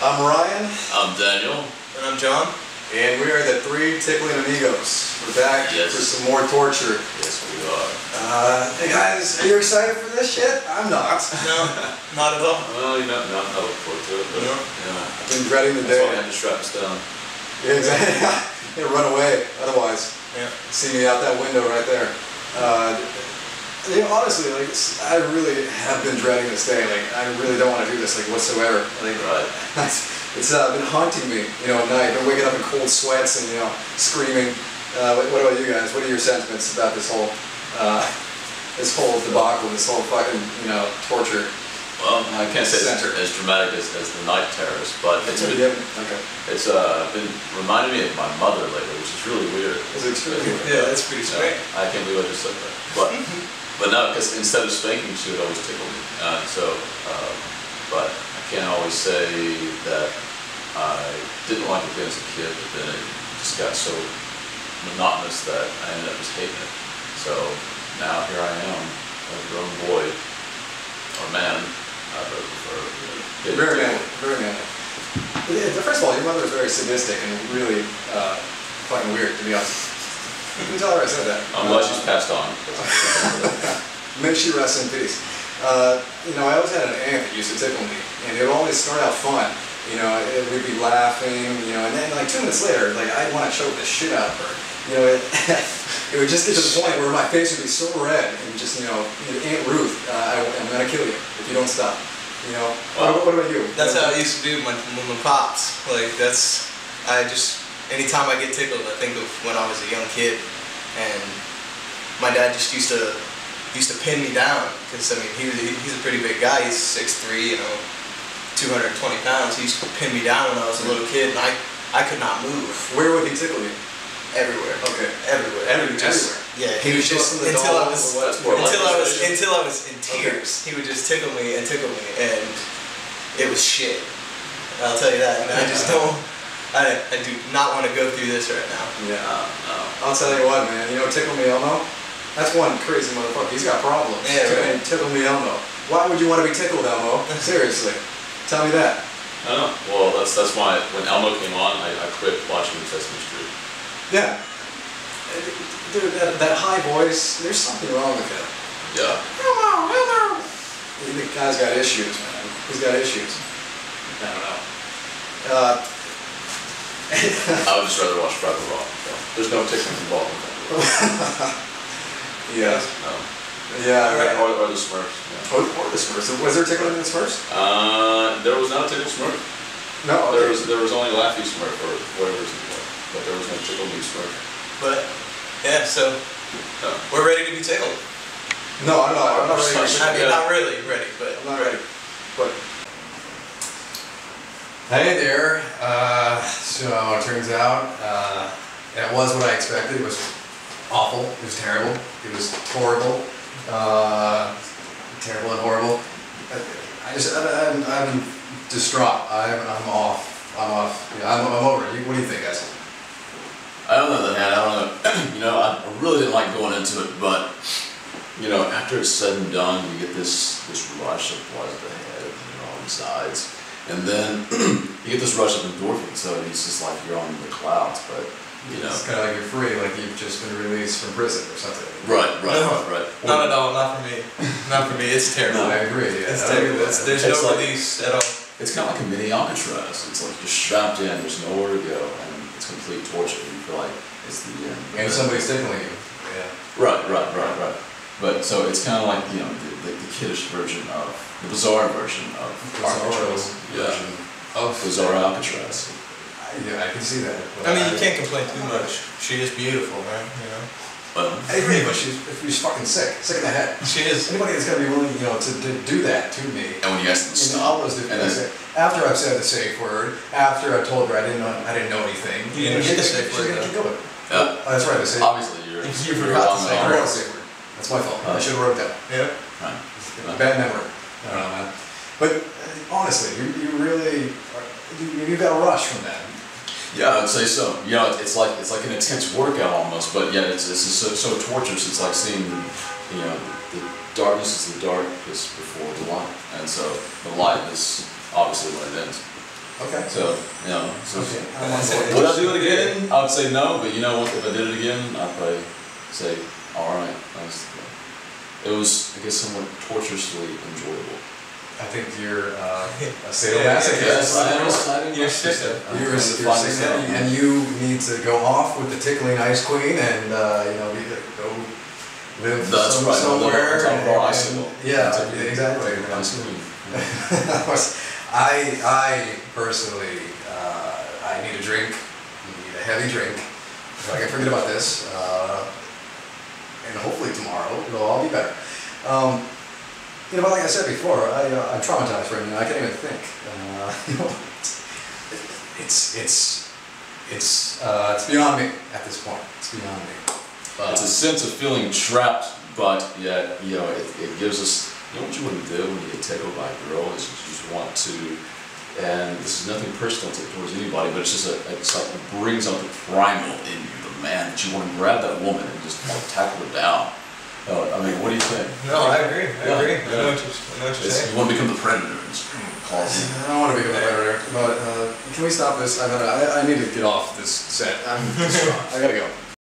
I'm Ryan. I'm Daniel. And I'm John. And we are the Three Tickling Amigos. We're back for some more torture. Yes, we are. Hey guys, are you excited for this shit? I'm not. No, not at all. Well, you know, not looking forward to it, but no. I've been dreading the day. That's why I had to strap us down. Yeah, exactly. Yeah, run away. Otherwise, see me out that window right there. You know, honestly, like, I really have been dreading this day. Like, I really don't want to do this, like, whatsoever. Like, it's been haunting me, you know, at night. I've been waking up in cold sweats and, you know, screaming. What about you guys? What are your sentiments about this whole debacle, this whole fucking, you know, torture? Well, I can't say it's as dramatic as the night terrors, but it's been, it's been reminding me of my mother lately, which is really weird. It's extremely weird. Yeah, that's pretty strange. I can't believe I just said that. But no, because instead of spanking, she would always tickle me. But I can't always say that I didn't like it as a kid, but then it just got so monotonous that I ended up just hating it. So now here I am, a grown boy, or man, I would prefer. Very manly, very manly. First of all, your mother is very sadistic and really fucking weird, to be honest. You can tell her I said that. Unless she's passed on. May she rest in peace. You know, I always had an aunt that used to tickle me, and it would always start out fun. You know, we'd be laughing, you know, and then like 2 minutes later, like I'd want to choke the shit out of her. You know, it would just get to the point where my face would be so red, and just, you know, Aunt Ruth, I'm gonna kill you if you don't stop. You know, what about you? That's how I used to do with my pops. Like anytime I get tickled, I think of when I was a young kid, and my dad just used to pin me down, because I mean he's a pretty big guy. He's 6'3", you know, 220 pounds. He used to pin me down when I was a little kid, and I could not move. Where would he tickle you? Everywhere. Okay. Everywhere. Everywhere. Yeah, he was just until I was in tears. He would just tickle me, and it was shit. I'll tell you that. And I just don't. I do not want to go through this right now. Yeah. I'll tell you what, man. You know, Tickle Me Elmo? That's one crazy motherfucker. He's got problems. Yeah, right. Tickle Me Elmo. Why would you want to be tickled, Elmo? Seriously. Tell me that. I don't know. Well, that's why when Elmo came on, I quit watching Sesame Street. Yeah. Dude, that high voice, there's something wrong with it. Yeah. Elmo. The guy's got issues, man. He's got issues. I don't know. I would just rather watch Fraggle Rock. So there's no tickling involved in that. Yeah. No. Yeah. Right. Or the Smurfs. Yeah. Or the Smurfs. Was there tickling in the Smurfs? There was not a tickle Smurf. No. Okay. There was only Laffy Smurf or whatever it's called, but there was no tickle me Smurf. But yeah, so we're ready to be tickled. No, I'm not ready. I mean, not really ready, but I'm not ready. But. Hey there. So it turns out it was what I expected. It was awful. It was terrible. It was horrible. Terrible and horrible. I'm distraught. I'm off. I'm off. Yeah, I'm over it. What do you think, guys? I don't know, man. I don't know. You know, I really didn't like going into it, but you know, after it's said and done, you get this rush of blood to the head and all the sides. And then you get this rush of endorphins, so it's just like you're on the clouds, but you know. It's kind of like you're free, like you've just been released from prison or something. Right. Not at all, not for me. Not for me, it's terrible. No, I agree, yeah. It's terrible. There's no release at all. It's kind of like a mini Alcatraz. It's like you're strapped in, there's nowhere to go, and it's complete torture. You feel like it's the end. And somebody's tickling you. Yeah. Right. But so it's kind of like, you know, the kiddish version of, the bizarre version of Alcatraz. Bizarre Alcatraz. Yeah, I can see that. I mean, you can't complain too much. She is beautiful, man, you know. I agree, but she's fucking sick in the head. She is. Anybody that's gonna be willing, you know, to do that to me. And when you ask them to stop, after I've said the safe word, after I told her I didn't know anything. You didn't get the safe word. Keep going. Yeah. That's right. The safe. Obviously, you forgot to say the safe word. That's my fault. I should have wrote it down. Yeah. Right. Bad memory. I don't know, man. But honestly, you really you got a rush from that. Yeah, I'd say so. You know, it's like an intense workout almost, but yeah, it's so torturous. It's like seeing, you know, the darkness is the darkest before the light, and so the light is obviously when it ends. Okay. So, you know, Okay. I'm on board. would I do it again? I would say no, but you know what, if I did it again, I'd probably say, alright, it was, I guess, somewhat torturously enjoyable. I think you're a sadomasochist. Yes, I am. You're sick. You're sick, and you need to go off with the tickling ice queen and you know, go live somewhere. Yeah, exactly. I personally, I need a drink. Need a heavy drink. If I can forget about this, and hopefully tomorrow it'll all be better. You know, but like I said before, I'm traumatized right now. I can't even think. You know, it's beyond me at this point. It's beyond me. It's a sense of feeling trapped, but yet, you know, it gives us, you know what you want to do when you get taken by a girl is you just want to, and this is nothing personal towards anybody, but it's just it's like it brings out the primal in you, the man, that you want to grab that woman and just want to tackle her down. I mean, what do you think? No, I agree. I agree. I know what you're saying. You want to become the predator and just call him. I don't want to become a predator, but can we stop this? I need to get off this set. I'm distraught. I gotta go.